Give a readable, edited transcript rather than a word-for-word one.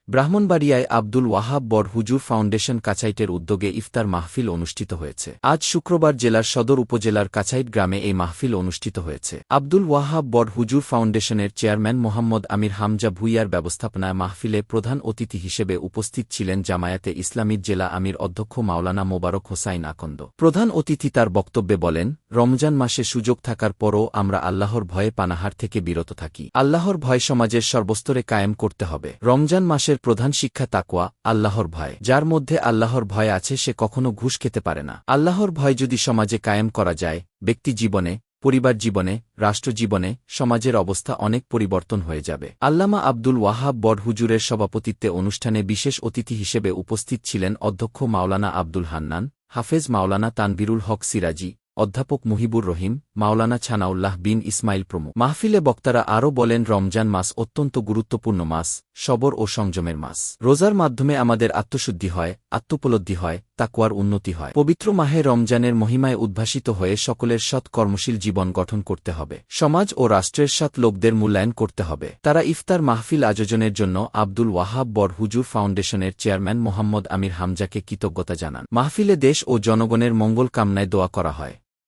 ব্রাহ্মণবাড়িয়ায় আব্দুল ওয়াহাব বড় হুজুর ফাউন্ডেশন কাছাইটের উদ্যোগে ইফতার মাহফিল অনুষ্ঠিত হয়েছে। আজ শুক্রবার জেলার সদর উপজেলার কাছাইট গ্রামে এই মাহফিল অনুষ্ঠিত হয়েছে। আব্দুল ওয়াহাব বড় হুজুর ফাউন্ডেশনের চেয়ারম্যান মোহাম্মদ আমির হামজা ভুইয়ার ব্যবস্থাপনায় মাহফিলে প্রধান অতিথি হিসেবে উপস্থিত ছিলেন জামায়াতে ইসলামীর জেলা আমির অধ্যক্ষ মাওলানা মোবারক হোসাইন আকন্দ। প্রধান অতিথি তার বক্তব্যে বলেন, রমজান মাসে সুযোগ থাকার পরও আমরা আল্লাহর ভয়ে পানাহার থেকে বিরত থাকি। আল্লাহর ভয় সমাজের সর্বস্তরে কায়েম করতে হবে। রমজান মাসের প্রধান শিক্ষা তাকওয়া, আল্লাহর ভয়। যার মধ্যে আল্লাহর ভয় আছে সে কখনো ঘুষ খেতে পারে না। আল্লাহর ভয় যদি সমাজে কায়েম করা যায়, ব্যক্তি জীবনে, পরিবার জীবনে, রাষ্ট্র জীবনে, সমাজের অবস্থা অনেক পরিবর্তন হয়ে যাবে। আল্লামা আব্দুল ওয়াহাব বড় হুজুরের সভাপতিত্বে অনুষ্ঠানে বিশেষ অতিথি হিসেবে উপস্থিত ছিলেন অধ্যক্ষ মাওলানা আব্দুল হান্নান, হাফেজ মাওলানা তানবিরুল হক সিরাজি, অধ্যাপক মুহিবুর রহিম, মাওলানা ছানাউল্লাহ বিন ইসমাইল প্রমুখ। মাহফিলে বক্তারা আরও বলেন, রমজান মাস অত্যন্ত গুরুত্বপূর্ণ মাস, সবর ও সংযমের মাস। রোজার মাধ্যমে আমাদের আত্মশুদ্ধি হয়, আত্মোপলব্ধি হয়, তাকওয়ার উন্নতি হয়। পবিত্র মাহে রমজানের মহিমায় উদ্ভাসিত হয়ে সকলের সৎ কর্মশীল জীবন গঠন করতে হবে। সমাজ ও রাষ্ট্রের সৎ লোকদের মূল্যায়ন করতে হবে। তারা ইফতার মাহফিল আয়োজনের জন্য আব্দুল ওয়াহাব বড় হুজুর ফাউন্ডেশনের চেয়ারম্যান মোহাম্মদ আমির হামজাকে কৃতজ্ঞতা জানান। মাহফিলে দেশ ও জনগণের মঙ্গল কামনায় দোয়া করা হয়।